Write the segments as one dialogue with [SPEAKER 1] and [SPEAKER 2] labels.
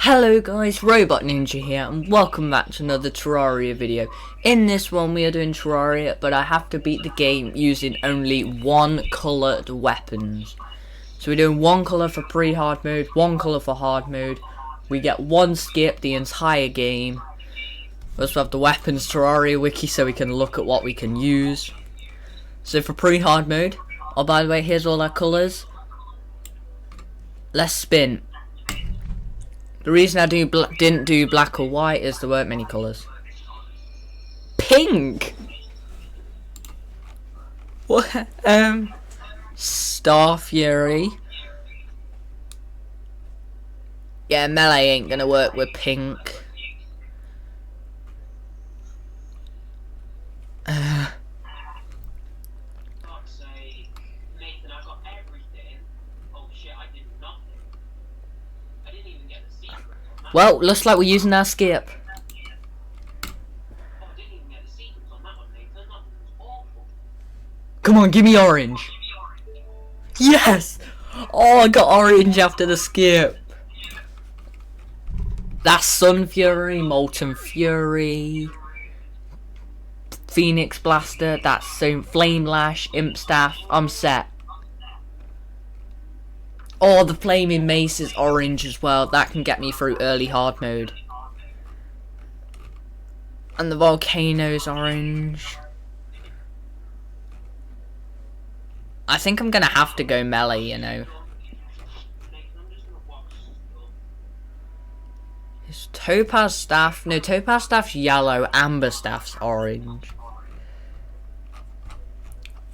[SPEAKER 1] Hello guys, Robot Ninja here and welcome back to another Terraria video. In this one we are doing Terraria, but I have to beat the game using only one coloured weapons. So we're doing one colour for pre-hard mode, one colour for hard mode. We get one skip the entire game. We also have the weapons Terraria wiki so we can look at what we can use. So for pre-hard mode, oh by the way, here's all our colours. Let's spin. The reason I didn't do black or white is there weren't many colours. Pink! What? Star Fury. Yeah, melee ain't gonna work with pink. Well, looks like we're using our skip. Come on, give me orange. Yes! Oh, I got orange after the skip. That's Sun Fury, Molten Fury, Phoenix Blaster, that's Flame Lash, Imp Staff. I'm set. Oh, the Flaming Mace is orange as well. That can get me through early hard mode. And the Volcano's orange. I think I'm gonna have to go melee, you know. Is Topaz Staff? No, Topaz Staff's yellow. Amber Staff's orange.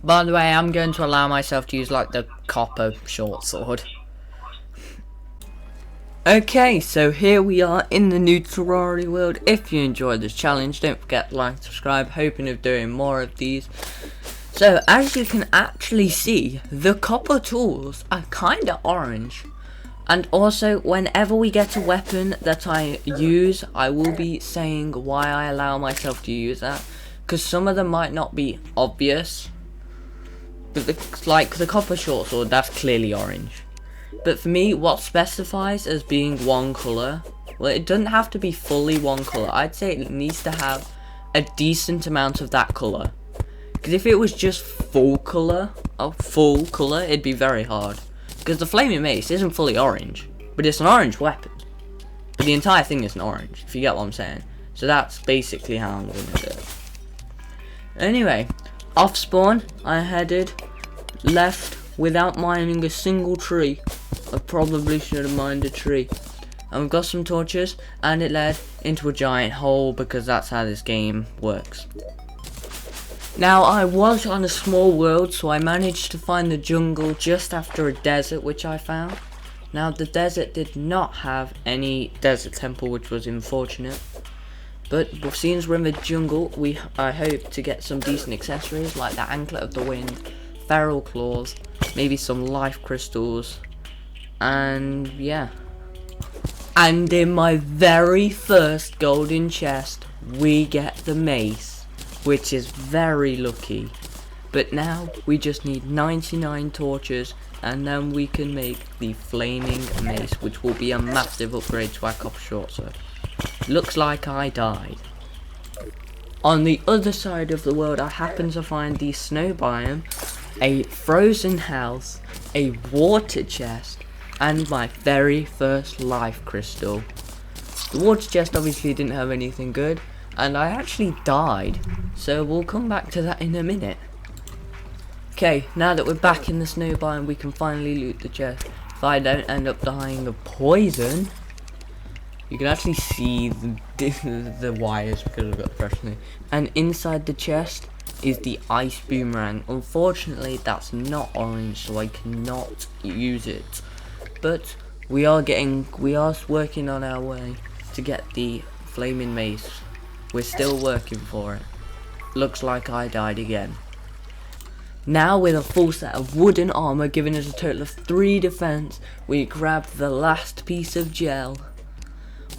[SPEAKER 1] By the way, I'm going to allow myself to use like the copper short sword. Okay, so here we are in the new Terraria world. If you enjoyed this challenge, don't forget to like, subscribe, hoping of doing more of these. So as you can actually see, the copper tools are kinda orange. And also, whenever we get a weapon that I use, I will be saying why I allow myself to use that. Because some of them might not be obvious. But like the copper short sword, that's clearly orange. But for me, what specifies as being one colour, well, it doesn't have to be fully one colour. I'd say it needs to have a decent amount of that colour. Because if it was just full colour, it'd be very hard. Because the Flaming Mace isn't fully orange, but it's an orange weapon. But the entire thing isn't orange, if you get what I'm saying. So that's basically how I'm going to do it. Anyway, off spawn, I headed left without mining a single tree. I probably should have mined a tree. And we've got some torches, and it led into a giant hole because that's how this game works. Now, I was on a small world, so I managed to find the jungle just after a desert, which I found. Now, the desert did not have any desert temple, which was unfortunate. But since we're in the jungle, I hope to get some decent accessories like the Anklet of the Wind, Feral Claws, maybe some life crystals, and yeah. And in my very first golden chest, we get the mace, which is very lucky. But now we just need 99 torches, and then we can make the flaming mace, which will be a massive upgrade to our copper short sword. Looks like I died. On the other side of the world, I happen to find the snow biome, a frozen house, a water chest, and my very first life crystal. The water chest obviously didn't have anything good, and I actually died, so we'll come back to that in a minute. Okay, now that we're back in the snow biome, we can finally loot the chest. If I don't end up dying of poison, you can actually see the wires because I've got the fresh thing. And inside the chest is the ice boomerang. Unfortunately, that's not orange, so I cannot use it. But we are working on our way to get the flaming mace. We're still working for it. Looks like I died again. Now with a full set of wooden armor giving us a total of 3 defense, we grab the last piece of gel.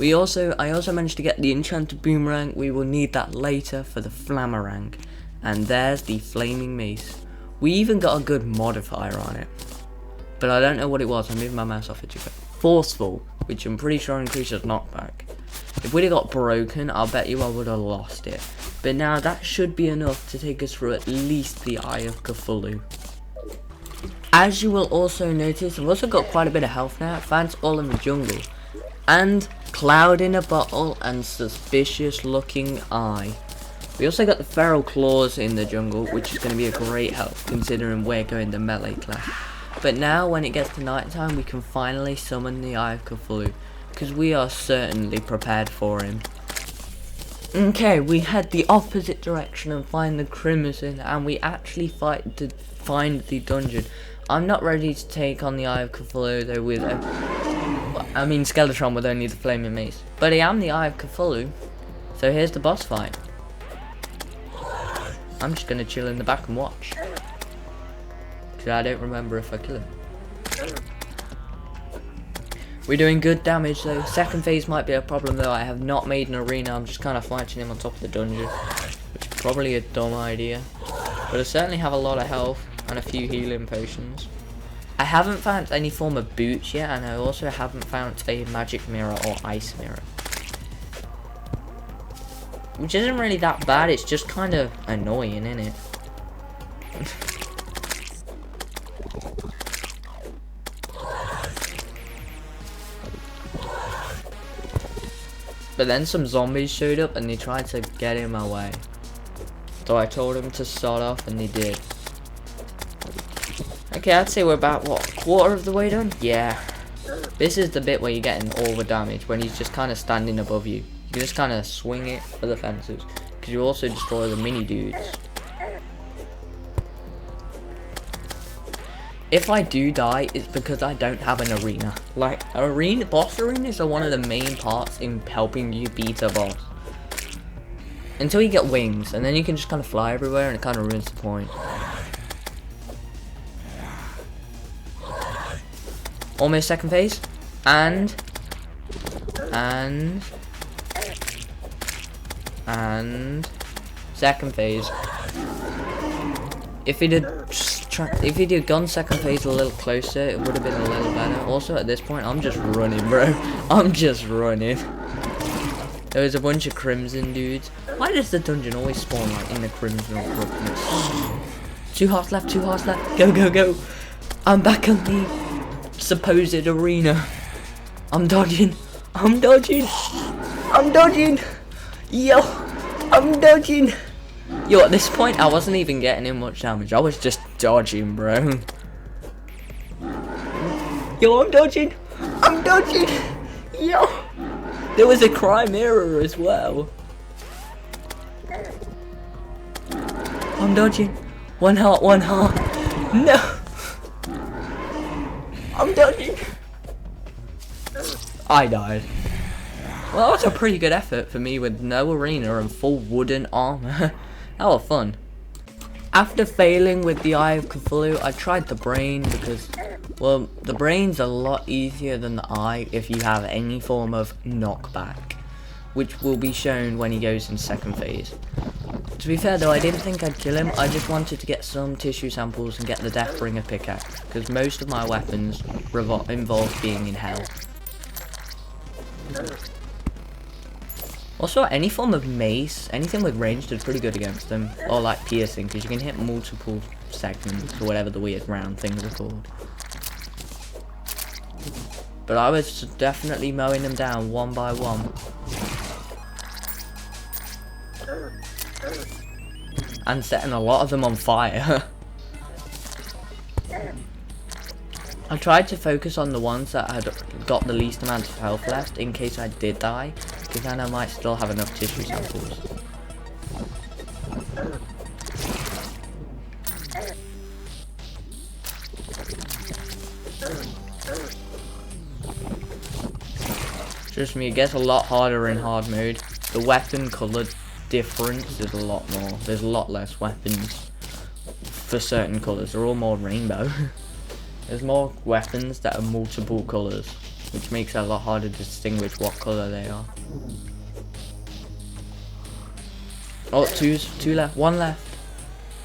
[SPEAKER 1] I also managed to get the enchanted boomerang. We will need that later for the flamerang. And there's the flaming mace. We even got a good modifier on it. But I don't know what it was. I'm moving my mouse off it too quick. Forceful. which I'm pretty sure increases knockback. If we'd have got broken, I'll bet you I would have lost it. But now that should be enough to take us through at least the Eye of Cthulhu. As you will also notice, I've also got quite a bit of health now. Thanks all in the jungle. And Cloud in a Bottle and Suspicious Looking Eye. We also got the Feral Claws in the jungle, which is going to be a great help considering we're going to melee class. But now when it gets to night time, we can finally summon the Eye of Cthulhu, because we are certainly prepared for him. Okay, we head the opposite direction and find the Crimson, and we actually fight to find the dungeon. I'm not ready to take on the Eye of Cthulhu though with I mean Skeletron with only the Flaming Mace. But I am the Eye of Cthulhu, so here's the boss fight. I'm just gonna chill in the back and watch, because I don't remember if I kill him. We're doing good damage though. Second phase might be a problem though. I have not made an arena. I'm just kind of fighting him on top of the dungeon, which is probably a dumb idea. But I certainly have a lot of health and a few healing potions. I haven't found any form of boots yet, and I also haven't found a magic mirror or ice mirror. Which isn't really that bad, it's just kind of annoying, isn't it? But then some zombies showed up and they tried to get in my way. So I told them to start off and they did. Okay, I'd say we're about, what, quarter of the way done? Yeah. This is the bit where you're getting all the damage, when he's just kind of standing above you. You can just kind of swing it for the fences, because you also destroy the mini dudes. If I do die, it's because I don't have an arena. Like, boss arenas are one of the main parts in helping you beat a boss. Until you get wings, and then you can just kind of fly everywhere, and it kind of ruins the point. Almost second phase, and second phase. If he'd have gone second phase a little closer, it would have been a little better. Also, at this point, I'm just running, bro. I'm just running. There was a bunch of Crimson dudes. Why does the dungeon always spawn like in the Crimson or Brooklyn? 2 hearts left, 2 hearts left. Go, go, go. I'm back on the supposed arena. I'm dodging. I'm dodging. I'm dodging. Yo, I'm dodging. Yo, at this point, I wasn't even getting in much damage. I was just dodging, bro. Yo, I'm dodging. I'm dodging. Yo. There was a crime error as well. I'm dodging. 1 heart, 1 heart. No. I'm dodging. I died. Well, that was a pretty good effort for me with no arena and full wooden armor. That was fun. After failing with the Eye of Cthulhu, I tried the brain because, well, the brain's a lot easier than the eye if you have any form of knockback, which will be shown when he goes in second phase. To be fair though, I didn't think I'd kill him. I just wanted to get some tissue samples and get the Deathbringer pickaxe, because most of my weapons involve being in hell. Also, any form of mace, anything with range is pretty good against them. Or like piercing, because you can hit multiple segments, or whatever the weird round things are called. But I was definitely mowing them down one by one. And setting a lot of them on fire. I tried to focus on the ones that had got the least amount of health left in case I did die, because then I might still have enough tissue samples. Trust me, it gets a lot harder in hard mode. The weapon colour difference is a lot more. There's a lot less weapons for certain colours. They're all more rainbow. There's more weapons that are multiple colours, which makes it a lot harder to distinguish what colour they are. Oh, two left, 1 left.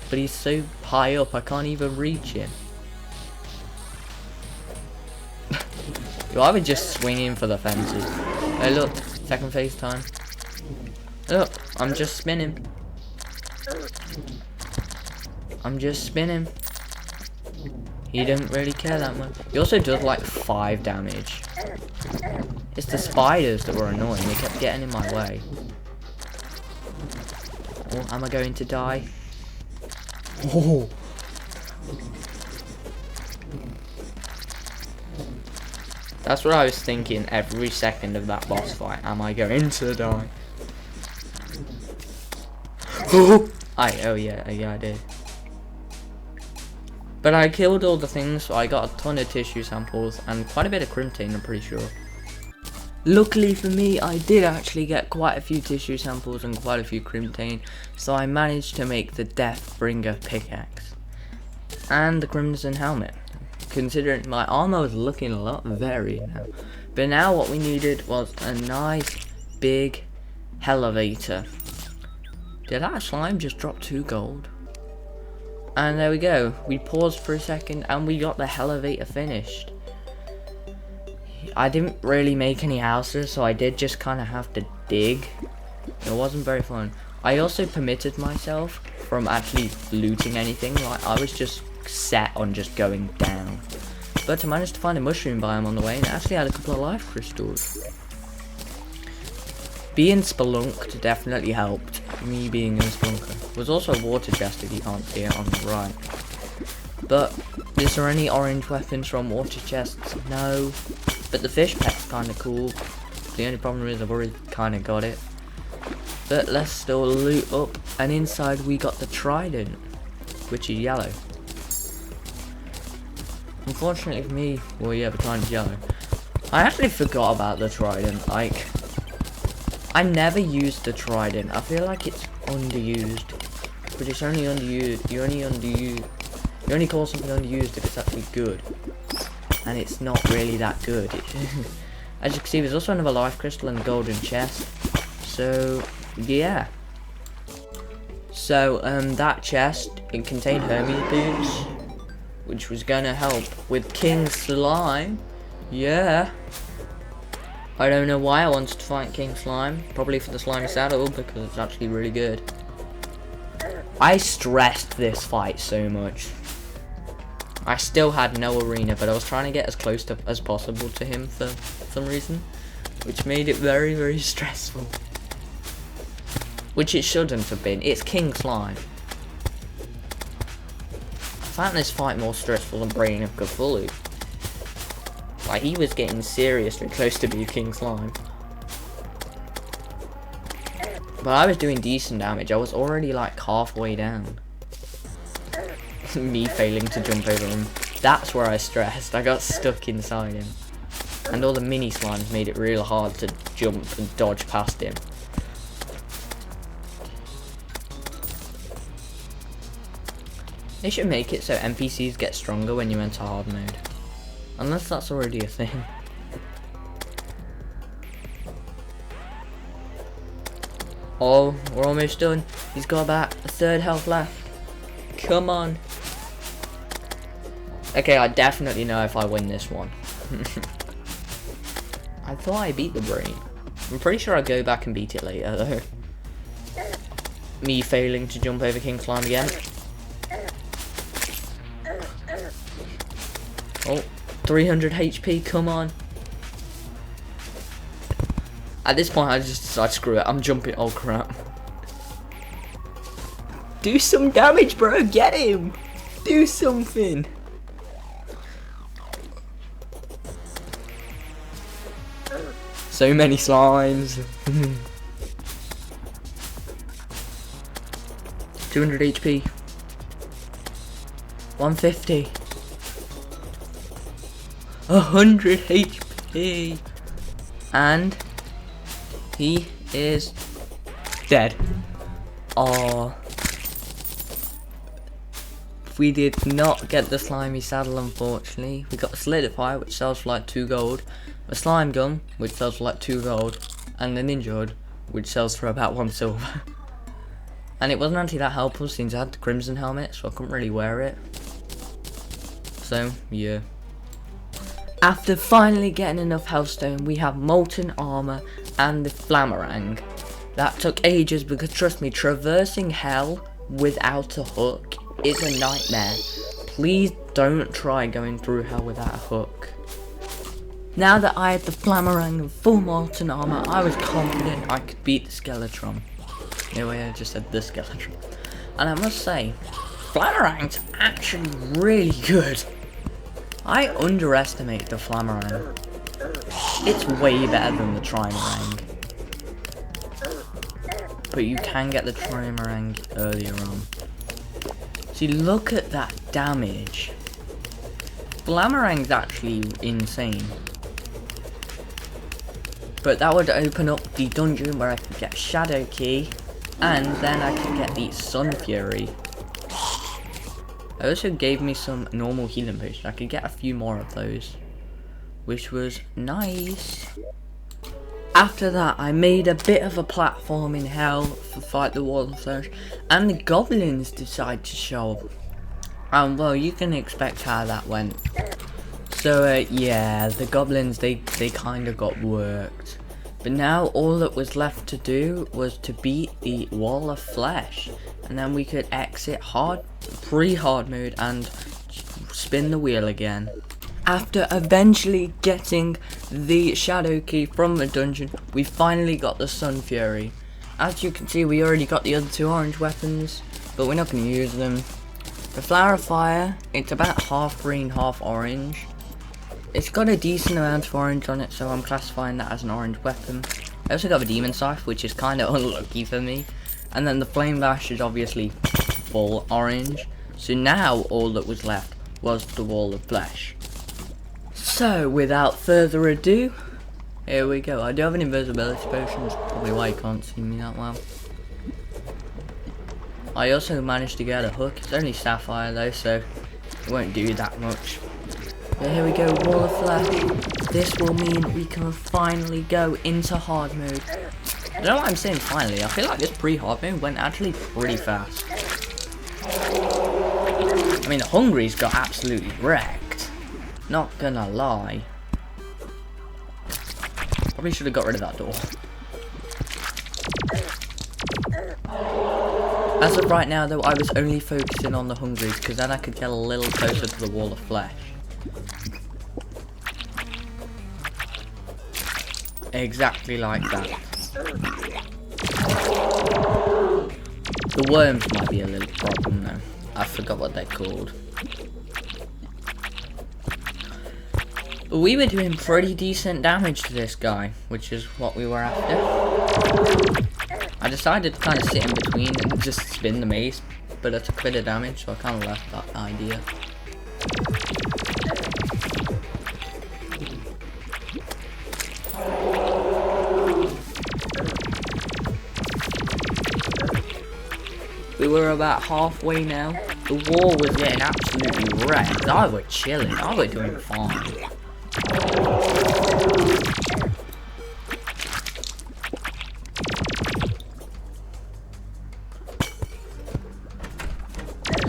[SPEAKER 1] But he's so high up, I can't even reach him. So I would just swing in for the fences. Hey look, second phase time. Look, I'm just spinning. I'm just spinning. He didn't really care that much. He also does like 5 damage. It's the spiders that were annoying. They kept getting in my way. Oh, am I going to die? Oh. That's what I was thinking every second of that boss fight. Am I going to die? Oh, yeah, I did. But I killed all the things, so I got a ton of tissue samples and quite a bit of crimtane, I'm pretty sure. Luckily for me, I did actually get quite a few tissue samples and quite a few crimtane, so I managed to make the Deathbringer pickaxe and the Crimson helmet. Considering my armor was looking a lot varied now. But now what we needed was a nice big elevator. Did that slime just drop 2 gold? And there we go. We paused for a second and we got the elevator finished. I didn't really make any houses, so I did just kind of have to dig. It wasn't very fun. I also permitted myself from actually looting anything. Like, I was just set on just going down. But I managed to find a mushroom biome on the way and it actually had a couple of life crystals. Being spelunked definitely helped. Me being a spelunker. There's also a water chest if you can't see it on the right. But is there any orange weapons from water chests? No. But the fish pet's kind of cool. The only problem is I've already kind of got it. But let's still loot up. And inside we got the trident, which is yellow. Unfortunately for me, well yeah, the trident's yellow. I actually forgot about the trident. Like, I never used the trident. I feel like it's underused. But it's only underused. You only call something underused if it's actually good. And it's not really that good. As you can see, there's also another life crystal and a golden chest. So, yeah. So, that chest, it contained Hermes boots, which was gonna help with King Slime. Yeah. I don't know why I wanted to fight King Slime. Probably for the slimy saddle, because it's actually really good. I stressed this fight so much. I still had no arena, but I was trying to get as close to as possible to him for some reason, which made it very, very stressful. Which it shouldn't have been. It's King Slime. I found this fight more stressful than bringing up Cthulhu. Like, he was getting seriously close to being King Slime. But I was doing decent damage. I was already like halfway down. Me failing to jump over him. That's where I stressed. I got stuck inside him. And all the mini slimes made it real hard to jump and dodge past him. They should make it so NPCs get stronger when you enter hard mode. Unless that's already a thing. Oh, we're almost done. He's got about a third health left. Come on. Okay, I definitely know if I win this one. I thought I beat the brain. I'm pretty sure I'll go back and beat it later though. Me failing to jump over King Slime again. Oh, 300 HP, come on. At this point I just decide, screw it, I'm jumping, oh crap. Do some damage, bro, get him! Do something! So many slimes. 200 HP. 150. 100 HP. And he is dead. Oh. We did not get the slimy saddle, unfortunately. We got a solidify, which sells for like 2 gold. A slime gun, which sells for like 2 gold. And a ninja hood, which sells for about 1 silver. And it wasn't actually that helpful since I had the crimson helmet, so I couldn't really wear it. So, yeah. After finally getting enough hellstone, we have molten armor and the flamerang. That took ages because trust me, traversing hell without a hook is a nightmare. Please don't try going through hell without a hook. Now that I had the flamerang and full molten armor, I was confident I could beat the Skeletron. Anyway, I just said the Skeletron. And I must say, flamerang's actually really good. I underestimate the flamerang. It's way better than the trimerang. But you can get the trimerang earlier on. See, look at that damage. Flamerang's actually insane. But that would open up the dungeon where I could get Shadow Key, and then I could get the Sun Fury. It also gave me some normal healing potions. I could get a few more of those, which was nice. After that, I made a bit of a platform in hell to fight the Wall of Flesh, and the goblins decided to show up. And well, you can expect how that went. So yeah, the goblins, they kind of got worked. But now all that was left to do was to beat the Wall of Flesh, and then we could exit pre-hard mode and spin the wheel again. After eventually getting the Shadow Key from the dungeon, we finally got the Sun Fury. As you can see, we already got the other two orange weapons, but we're not going to use them. The Flower of Fire, it's about half green, half orange. It's got a decent amount of orange on it, so I'm classifying that as an orange weapon. I also got the Demon Scythe, which is kind of unlucky for me. And then the Flame Bash is obviously full orange. So now all that was left was the Wall of Flesh. So without further ado, here we go. I do have an invisibility potion, that's probably why you can't see me that well. I also managed to get a hook. It's only sapphire though, so it won't do that much. But here we go, Wall of Flesh. This will mean we can finally go into hard mode. I don't know why I'm saying finally. I feel like this pre-hard mode went actually pretty fast. I mean, the Hungry's got absolutely wrecked. Not gonna lie. Probably should have got rid of that door. As of right now though, I was only focusing on the Hungries because then I could get a little closer to the Wall of Flesh. Exactly like that. The worms might be a little problem though. I forgot what they're called. But we were doing pretty decent damage to this guy, which is what we were after. I decided to kind of sit in between and just spin the mace, but I took a bit of damage, so I kind of left that idea. We were about halfway now. The wall was getting absolutely wrecked. I was chilling. I was doing fine.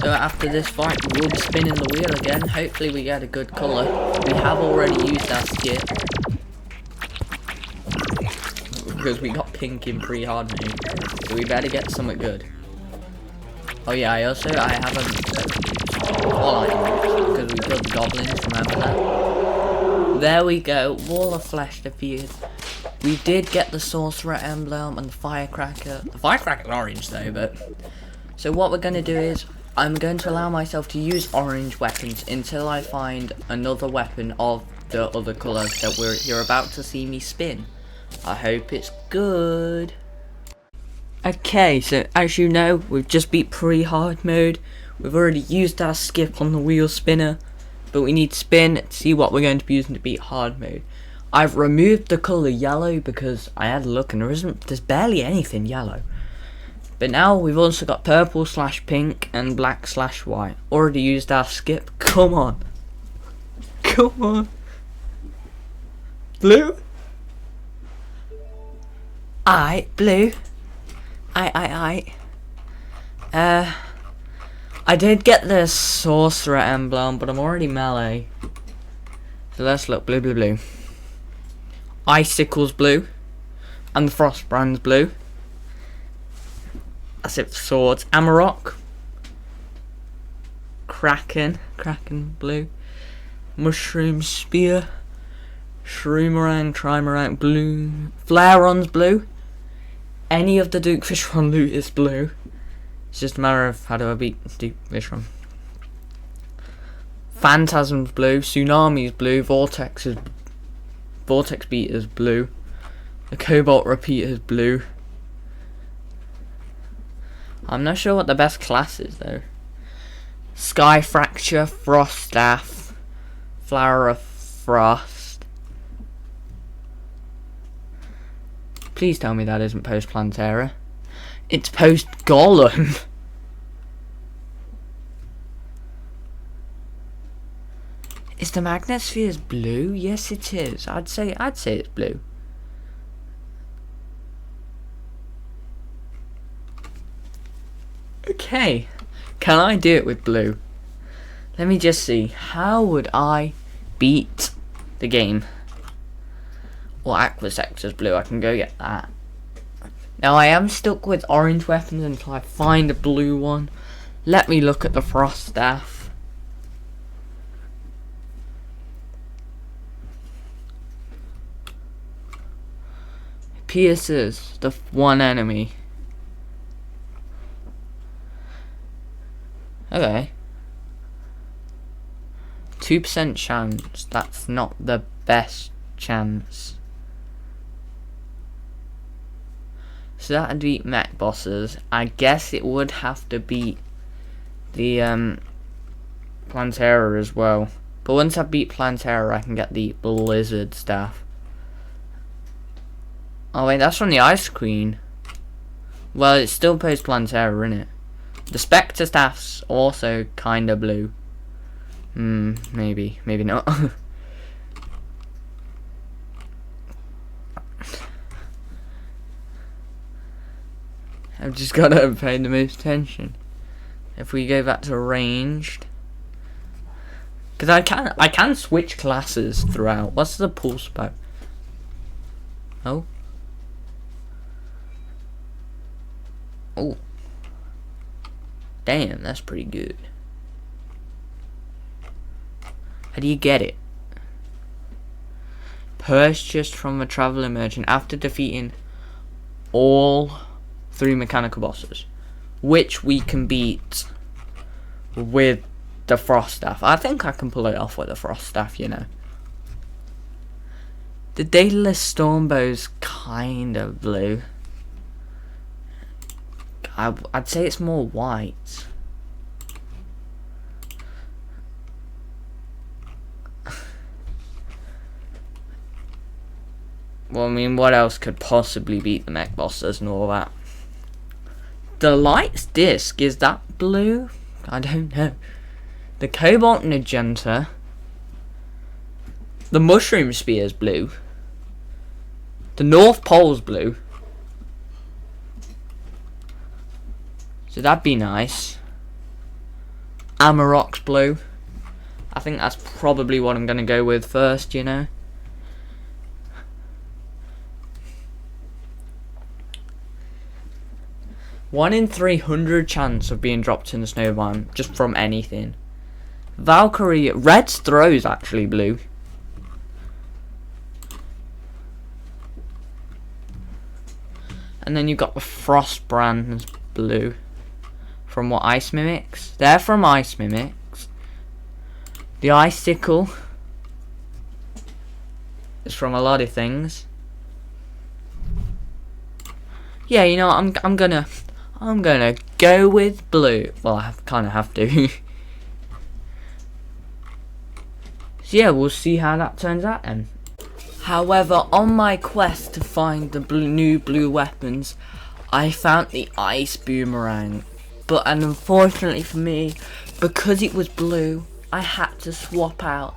[SPEAKER 1] So after this fight, we'll be spinning the wheel again. Hopefully we get a good colour. We have already used our skip. Because we got pink in pre-hard mode. So we better get something good. Oh yeah, I have a all items because we killed the goblins, remember that? There we go, Wall of Flesh defeated. We did get the Sorcerer Emblem and the Firecracker. The Firecracker's orange though, but... So what we're going to do is, I'm going to allow myself to use orange weapons until I find another weapon of the other colours that you're about to see me spin. I hope it's good. Okay, so as you know, we've just beat pre-hard mode. We've already used our skip on the wheel spinner, but we need to spin to see what we're going to be using to beat hard mode. I've removed the colour yellow because I had a look and there's barely anything yellow. But now we've also got purple / pink and black / white. Already used our skip. Come on. Come on. Blue? Blue. I did get the Sorcerer Emblem, but I'm already melee. So let's look. Blue, blue, blue. Icicle's blue. And the Frostbrand's blue. That's it for swords. Amarok. Kraken blue. Mushroom spear. Shroomerang, Trimarang blue. Flairon's blue. Any of the Duke Fishron loot is blue. It's just a matter of how do I beat Duke Fishron. Phantasm's blue. Tsunami's blue. Vortex Beater's blue. The Cobalt Repeater's blue. I'm not sure what the best class is though. Sky Fracture, Frost Staff, Flower of Frost. Please tell me that isn't post Plantera. It's post Golem. Is the Magnet Spheres blue? Yes, it is. I'd say it's blue. Okay, can I do it with blue? Let me just see. How would I beat the game? Or Aqua Sector's blue. I can go get that. Now I am stuck with orange weapons until I find a blue one. Let me look at the Frost Staff. Pierces the one enemy. Okay. 2% chance. That's not the best chance. So that'd beat mech bosses. I guess it would have to beat the Plantera as well. But once I beat Plantera, I can get the Blizzard Staff. Oh wait, that's from the Ice Queen. Well, it's still post Plantera, isn't it? The Spectre Staff's also kinda blue. Maybe not. I've just gotta pay the most attention. If we go back to ranged, because I can switch classes throughout. What's the pulse bow? Oh. Damn, that's pretty good. How do you get it? Purchased from a traveler merchant after defeating all 3 mechanical bosses, which we can beat with the Frost Staff. I think I can pull it off with the Frost Staff, you know. The Daedalus Stormbow's kind of blue. I'd say it's more white. Well, I mean, what else could possibly beat the mech bosses and all that? The Light's Disc, is that blue? I don't know. The Cobalt Magenta. The Mushroom Spear's blue. The North Pole's blue. So that'd be nice. Amarok's blue. I think that's probably what I'm going to go with first, you know. One in 300 chance of being dropped in the snow biome, just from anything. Valkyrie, Red's Throw's actually blue. And then you've got the Frostbrand's blue. From what, Ice Mimics? They're from Ice Mimics. The Icicle is from a lot of things. Yeah, you know, I'm gonna go with blue. Well, I kind of have to. So yeah, we'll see how that turns out then. However, on my quest to find the new blue weapons, I found the Ice Boomerang. But unfortunately for me, because it was blue, I had to swap out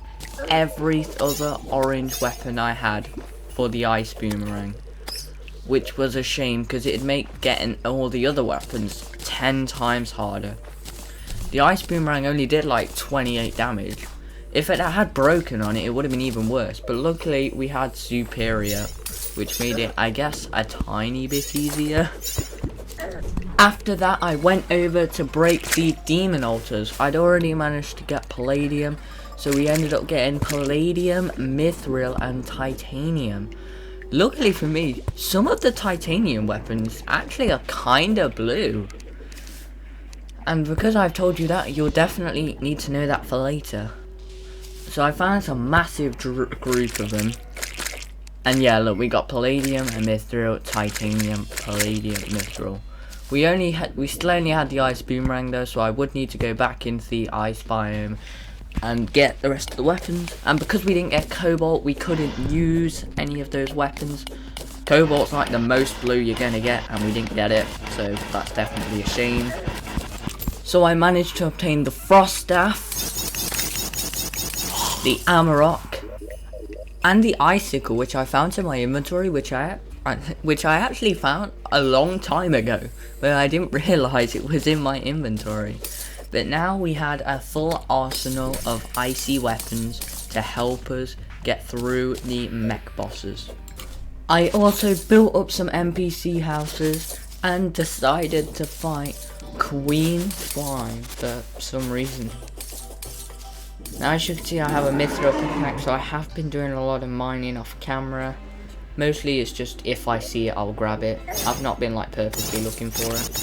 [SPEAKER 1] every other orange weapon I had for the Ice Boomerang. Which was a shame, because it'd make getting all the other weapons 10 times harder. The Ice Boomerang only did like 28 damage. If it had broken on it, it would have been even worse. But luckily, we had Superior, which made it, I guess, a tiny bit easier. After that, I went over to break the demon altars. I'd already managed to get palladium, so we ended up getting palladium, mithril, and titanium. Luckily for me, some of the titanium weapons actually are kinda blue. And because I've told you that, you'll definitely need to know that for later. So I found a massive group of them. And yeah, look, we got palladium and mithril, titanium, palladium, mithril. We still only had the ice boomerang though, so I would need to go back into the ice biome and get the rest of the weapons. And because we didn't get cobalt, we couldn't use any of those weapons. Cobalt's like the most blue you're gonna get, and we didn't get it, so that's definitely a shame. So I managed to obtain the frost staff, the amarok, and the icicle, which I found in my inventory, which I actually found a long time ago, but I didn't realise it was in my inventory. But now we had a full arsenal of icy weapons to help us get through the mech bosses. I also built up some NPC houses and decided to fight Queen Slime for some reason. Now as you can see, I have a mithril pickaxe, so I have been doing a lot of mining off camera. Mostly it's just if I see it, I'll grab it. I've not been like purposely looking for it.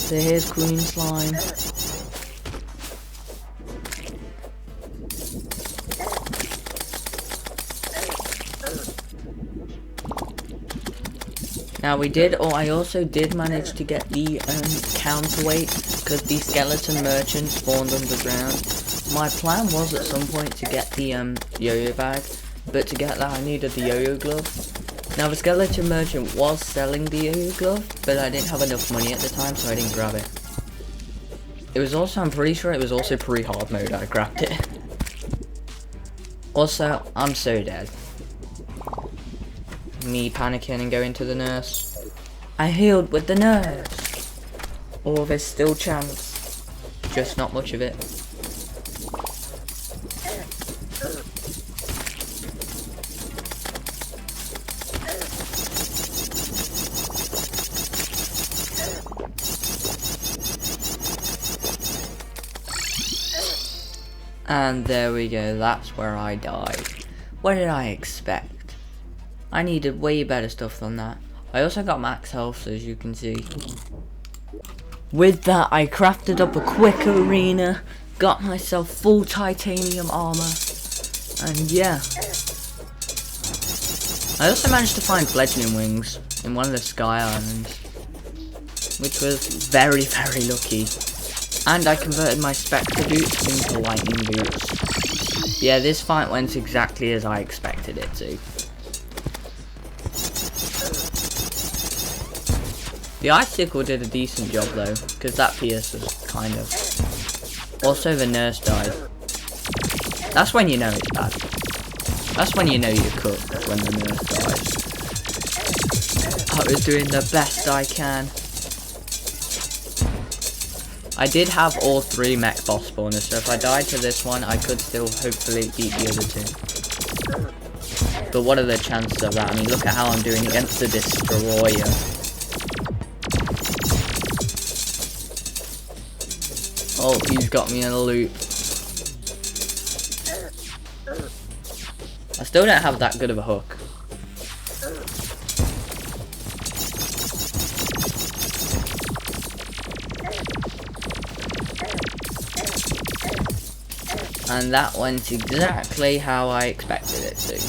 [SPEAKER 1] So here's Queen Slime. Now I also did manage to get the counterweight, because the skeleton merchant spawned underground. My plan was at some point to get the yo-yo bag, but to get that I needed the yo-yo glove. Now the skeleton merchant was selling the yo-yo glove, but I didn't have enough money at the time, so I didn't grab it. It was also, I'm pretty sure it was also pre-hard mode I grabbed it. Also, I'm so dead. Me panicking and going to the nurse. I healed with the nurse. Oh, there's still chance. Just not much of it. And there we go, that's where I died. What did I expect? I needed way better stuff than that. I also got max health, as you can see. With that, I crafted up a quick arena, got myself full titanium armor, and yeah. I also managed to find fledgling wings in one of the sky islands, which was very, very lucky. And I converted my Spectre boots into lightning boots. Yeah, this fight went exactly as I expected it to. The icicle did a decent job though, because that pierces, kind of. Also the nurse died. That's when you know it's bad. That's when you know you're cooked, when the nurse dies. I was doing the best I can. I did have all 3 mech boss spawners, so if I died to this one, I could still hopefully beat the other 2. But what are the chances of that? I mean, look at how I'm doing against the Destroyer. Oh, he's got me in a loop. I still don't have that good of a hook. And that went exactly how I expected it to.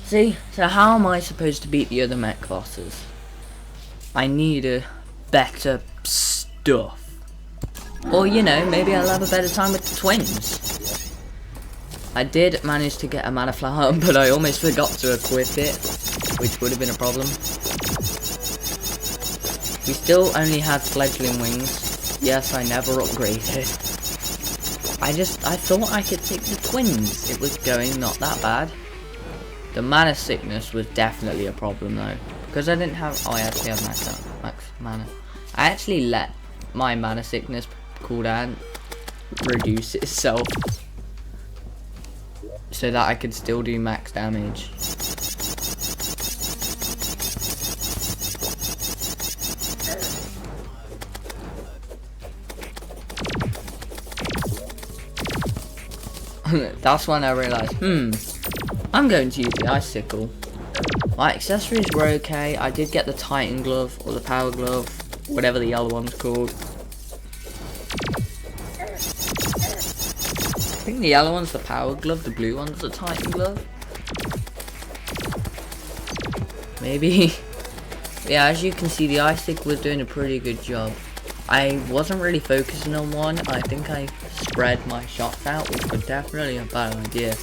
[SPEAKER 1] See, so how am I supposed to beat the other mech bosses? I need a better stuff. Or, you know, maybe I'll have a better time with the twins. I did manage to get a mana flower, but I almost forgot to equip it, which would have been a problem. We still only had fledgling wings. Yes, I never upgraded. I thought I could take the twins. It was going not that bad. The mana sickness was definitely a problem though, because I didn't have. Oh, I actually have max mana. I actually let my mana sickness cooldown reduce itself so that I could still do max damage. That's when I realised, I'm going to use the icicle. My accessories were okay. I did get the Titan glove, or the power glove, whatever the yellow one's called. I think the yellow one's the power glove, the blue one's the Titan glove. Maybe. Yeah, as you can see, the icicle was doing a pretty good job. I wasn't really focusing on one. I think I spread my shots out, which was definitely a bad idea.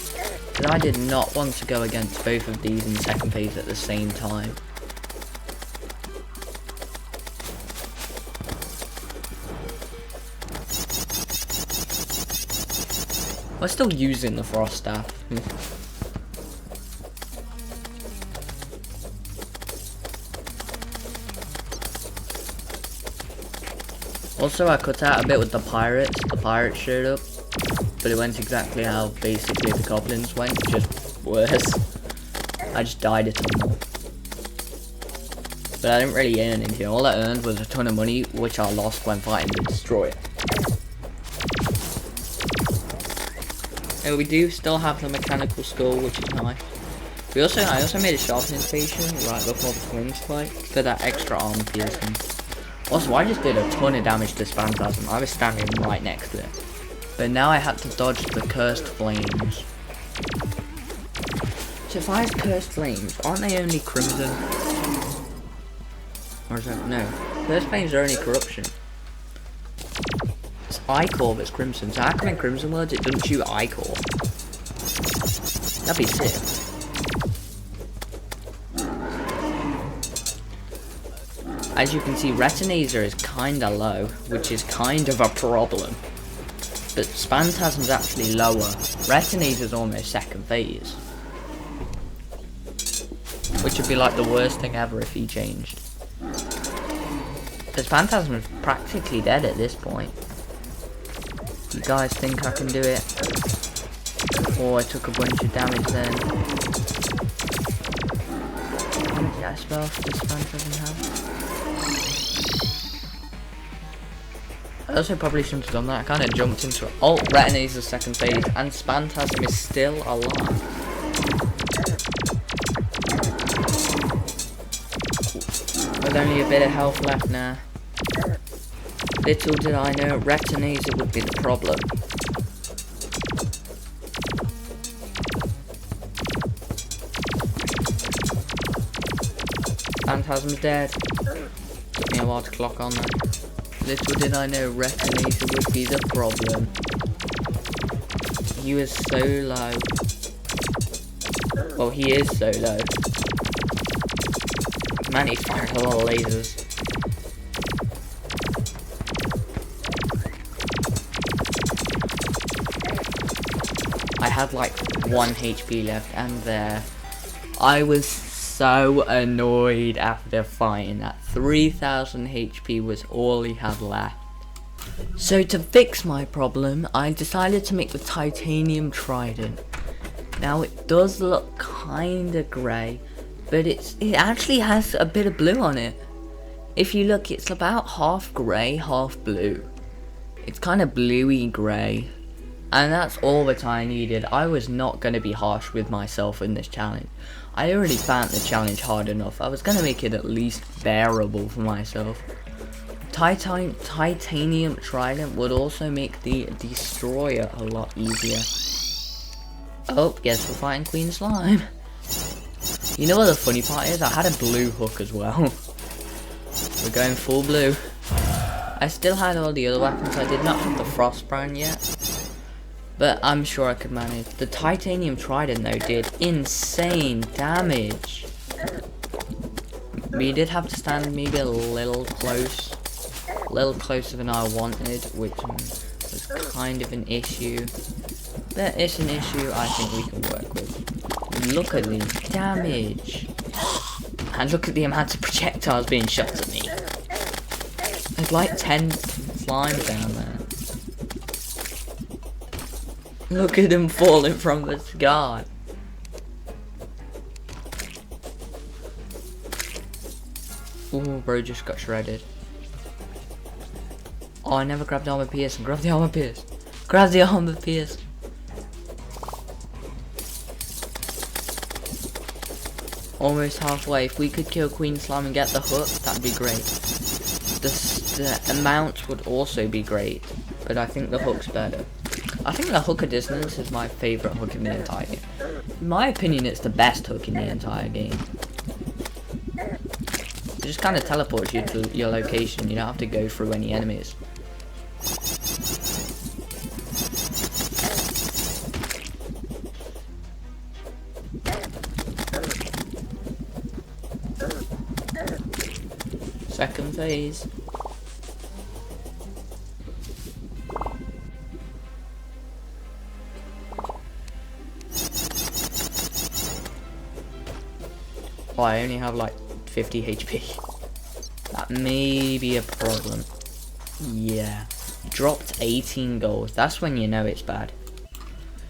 [SPEAKER 1] Because I did not want to go against both of these in the second phase at the same time. We're still using the frost staff. Also, I cut out a bit with the pirates. The pirates showed up, but it went exactly how basically the goblins went, just worse. I just died a ton more. But I didn't really earn anything. All I earned was a ton of money, which I lost when fighting the destroyer. And we do still have the mechanical skull, which is nice. I also made a sharpening station right before the twins fight for that extra armor piercing. Also, I just did a ton of damage to Phantasm. I was standing right next to it. But now I had to dodge the cursed flames. So if I have cursed flames, aren't they only crimson? Or is that no? Cursed flames are only corruption. It's Ichor that's crimson. So how come in Crimson Worlds it doesn't shoot Ichor? That'd be sick. As you can see, Retinazer is kinda low, which is kind of a problem. But Phantasm's actually lower. Retinazer's almost second phase. Which would be like the worst thing ever if he changed. Because Phantasm is practically dead at this point. You guys think I can do it? Oh, I took a bunch of damage then. How many spells does Phantasm have? I also probably shouldn't have done that. I kind of jumped into it. Oh, Retinazer's second phase, and Phantasm is still alive. With only a bit of health left now. Little did I know Retinazer would be the problem. Phantasm's dead. Took me a while to clock on that. Little did I know Retinazer would be the problem. He was so low. Well, he is so low. Man, he's firing a lot of lasers. I had like 1 HP left, and there. I was so annoyed after fighting that. 3000 HP was all he had left. So to fix my problem, I decided to make the titanium trident. Now it does look kinda grey, but it actually has a bit of blue on it. If you look, it's about half grey, half blue. It's kind of bluey grey. And that's all that I needed. I was not going to be harsh with myself in this challenge. I already found the challenge hard enough. I was going to make it at least bearable for myself. Titanium trident would also make the destroyer a lot easier. Oh, guess we're fighting Queen Slime. You know what the funny part is? I had a blue hook as well. We're going full blue. I still had all the other weapons. I did not have the Frostbrand yet. But I'm sure I could manage. The titanium trident though did insane damage. We did have to stand maybe a little close. A little closer than I wanted, which was kind of an issue. But it's an issue I think we can work with. Look at the damage. And look at the amount of projectiles being shot at me. There's like 10 slimes down there. Look at him falling from the sky. Ooh, bro just got shredded. Oh, I never grabbed the armor pierce. Grab the armor pierce. Grab the armor pierce. Almost halfway. If we could kill Queen Slime and get the hook, that'd be great. The amount would also be great, but I think the hook's better. I think the hook of dissonance is my favourite hook in the entire game. In my opinion, it's the best hook in the entire game. It just kind of teleports you to your location. You don't have to go through any enemies. Second phase. Oh, I only have like 50 HP. That may be a problem. Yeah. Dropped 18 gold. That's when you know it's bad.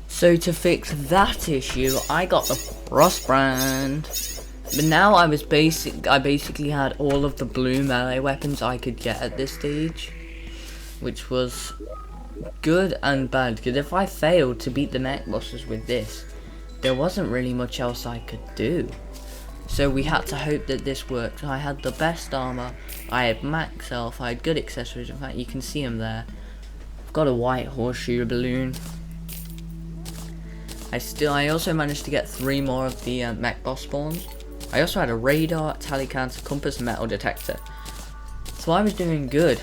[SPEAKER 1] So to fix that issue, I got the Frost Brand. But now I basically had all of the blue melee weapons I could get at this stage, which was good and bad, because if I failed to beat the mech bosses with this, there wasn't really much else I could do. So we had to hope that this worked. I had the best armor, I had max health, I had good accessories. In fact, you can see them there. I've got a white horseshoe balloon. I also managed to get 3 more of the mech boss spawns. I also had a radar, tally counter, compass, and metal detector. So I was doing good.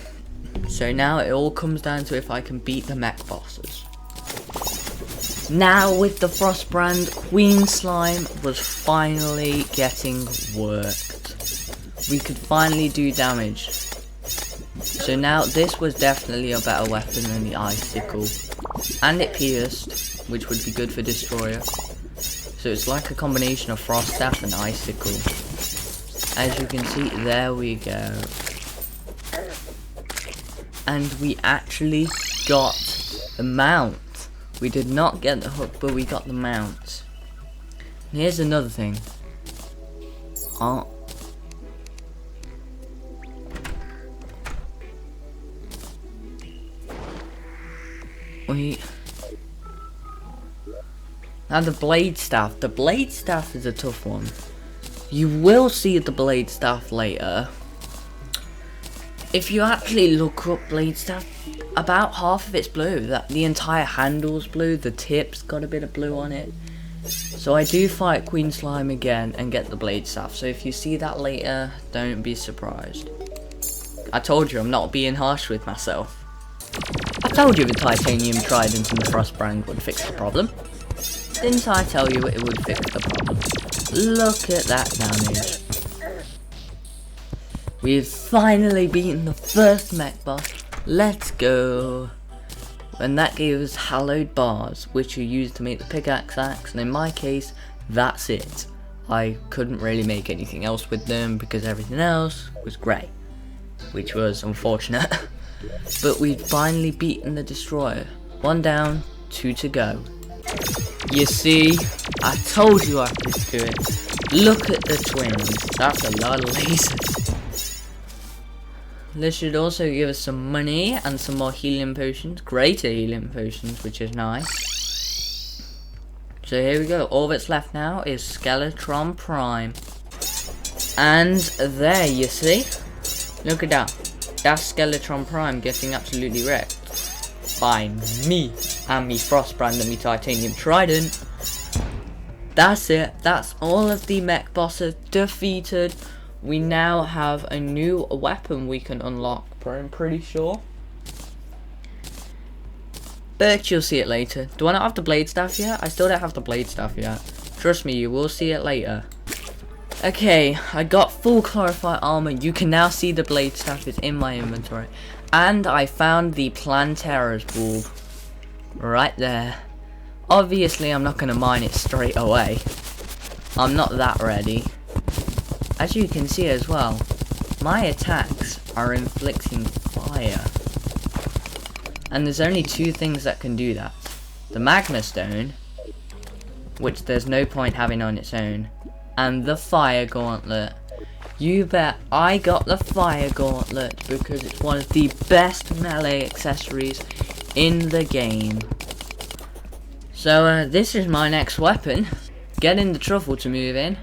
[SPEAKER 1] So now it all comes down to if I can beat the mech bosses. Now with the Frost Brand, Queen Slime was finally getting worked. We could finally do damage. So now this was definitely a better weapon than the icicle. And it pierced, which would be good for Destroyer. So it's like a combination of Frost Staff and Icicle. As you can see, there we go. And we actually got the mount. We did not get the hook, but we got the mount. And here's another thing. Now the blade staff. The blade staff is a tough one. You will see the blade staff later. If you actually look up blade staff, about half of it's blue. The entire handle's blue. The tip's got a bit of blue on it. So I do fight Queen Slime again and get the blade staff. So if you see that later, don't be surprised. I told you I'm not being harsh with myself. I told you the titanium trident and the Frost Brand would fix the problem. Didn't I tell you it would fix the problem? Look at that damage. We've finally beaten the first mech boss. Let's go. And that gave us hallowed bars, which are used to make the pickaxe axe, and in my case, that's it. I couldn't really make anything else with them because everything else was grey, which was unfortunate. But we've finally beaten the Destroyer. 1 down, 2 to go. You see, I told you I could do it. Look at the twins. That's a lot of lasers. This should also give us some money and some more healing potions. Greater healing potions, which is nice. So here we go. All that's left now is Skeletron Prime. And there, you see? Look at that. That's Skeletron Prime getting absolutely wrecked. By me and me Frost Brand and me Titanium Trident. That's it. That's all of the mech bosses defeated. We now have a new weapon we can unlock, I'm pretty sure. But you'll see it later. Do I not have the blade staff yet? I still don't have the blade staff yet. Trust me, you will see it later. Okay, I got full clarified armor. You can now see the blade staff is in my inventory. And I found the Plantera's bulb. Right there. Obviously, I'm not going to mine it straight away. I'm not that ready. As you can see as well, my attacks are inflicting fire. And there's only 2 things that can do that. the magma stone, which there's no point having on its own, and the fire gauntlet. You bet I got the fire gauntlet because it's one of the best melee accessories in the game. So this is my next weapon. Getting the truffle to move in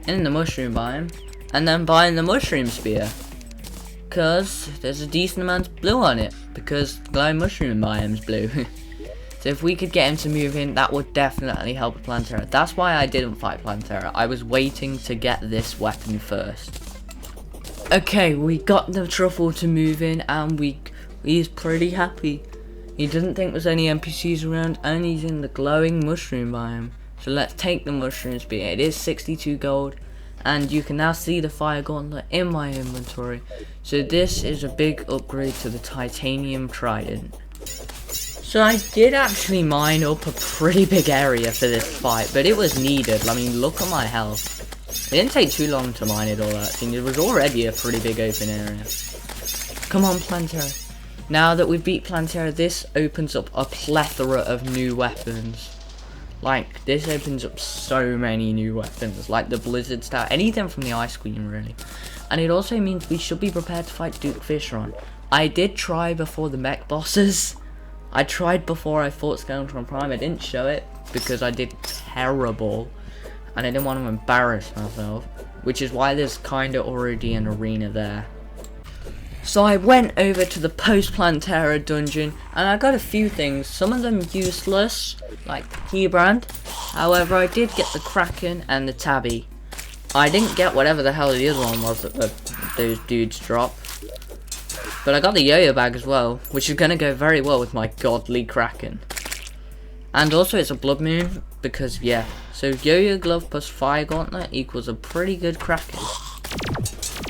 [SPEAKER 1] the mushroom biome, and then buying the mushroom spear. Because there's a decent amount of blue on it, because glowing mushroom biome's blue. So if we could get him to move in, that would definitely help with Plantera. That's why I didn't fight Plantera. I was waiting to get this weapon first. Okay, we got the truffle to move in, and he's pretty happy. He didn't think there's any NPCs around, and he's in the glowing mushroom biome. So let's take the mushroom spear. It is 62 gold. And you can now see the fire gauntlet in my inventory. So this is a big upgrade to the titanium trident. So I did actually mine up a pretty big area for this fight, but it was needed. I mean, look at my health. It didn't take too long to mine it all out. It was already a pretty big open area. Come on, Plantera. Now that we've beat Plantera, this opens up a plethora of new weapons. Like, this opens up so many new weapons, like the Blizzard Star, anything from the Ice Queen, really. And it also means we should be prepared to fight Duke Fishron. I did try before the mech bosses. I tried before I fought Skeleton Prime. I didn't show it because I did terrible. And I didn't want to embarrass myself, which is why there's kind of already an arena there. So I went over to the post-Plantera dungeon, and I got a few things, some of them useless, like Keybrand. However, I did get the Kraken and the Tabby. I didn't get whatever the hell the other one was that those dudes drop. But I got the Yo-Yo bag as well, which is going to go very well with my godly Kraken. And also it's a Blood Moon, because yeah. So Yo-Yo glove plus fire gauntlet equals a pretty good Kraken.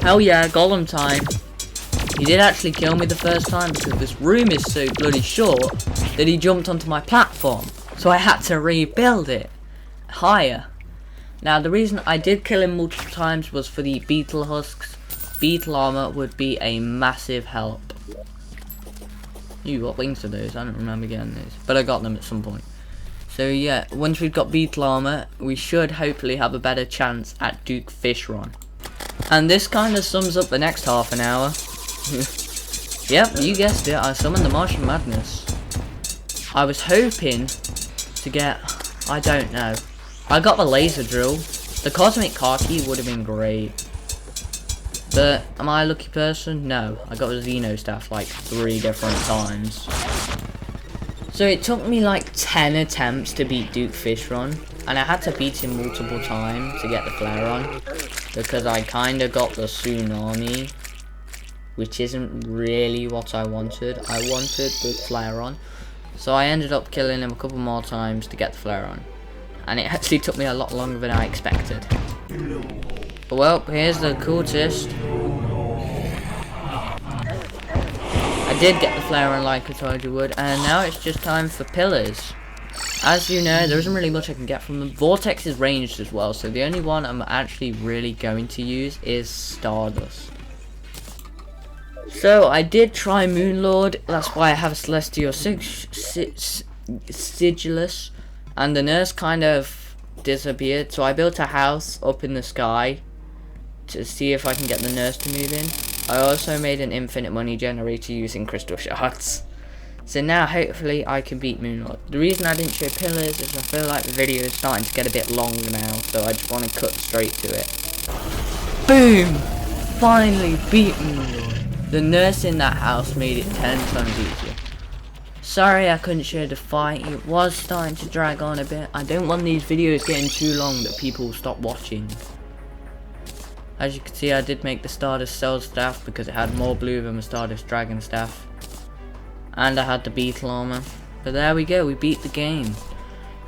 [SPEAKER 1] Hell yeah, Golem time. He did actually kill me the first time because this room is so bloody short that he jumped onto my platform. So I had to rebuild it higher. Now the reason I did kill him multiple times was for the beetle husks. Beetle armor would be a massive help. What wings are those? I don't remember getting those. But I got them at some point. So yeah, once we've got beetle armor, we should hopefully have a better chance at Duke Fishron. And this kind of sums up the next half an hour. Yep, you guessed it, I summoned the Martian Madness. I was hoping to get, I don't know. I got the laser drill. The cosmic car key would have been great. But am I a lucky person? No. I got the Xeno staff like 3 different times. So it took me like 10 attempts to beat Duke Fishron. And I had to beat him multiple times to get the flare on. Because I kinda got the tsunami, which isn't really what I wanted. I wanted the flare on. So I ended up killing him a couple more times to get the flare on. And it actually took me a lot longer than I expected. But well, here's the cultist. I did get the flare on like I told you would. And now it's just time for pillars. As you know, there isn't really much I can get from them. Vortex is ranged as well. So the only one I'm actually really going to use is Stardust. So I did try Moonlord, that's why I have a Celestial Sigillus, and the nurse kind of disappeared, so I built a house up in the sky to see if I can get the nurse to move in. I also made an infinite money generator using crystal shards. So now hopefully I can beat Moonlord. The reason I didn't show pillars is I feel like the video is starting to get a bit long now, so I just want to cut straight to it. Boom! Finally beat Moonlord. The nurse in that house made it 10 times easier. Sorry I couldn't show the fight, it was starting to drag on a bit. I don't want these videos getting too long that people will stop watching. As you can see, I did make the Stardust Cell staff because it had more blue than the Stardust Dragon staff. And I had the beetle armor. But there we go, we beat the game.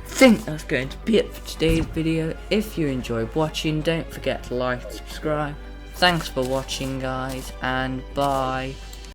[SPEAKER 1] I think that's going to be it for today's video. If you enjoyed watching, don't forget to like and subscribe. Thanks for watching guys, and bye.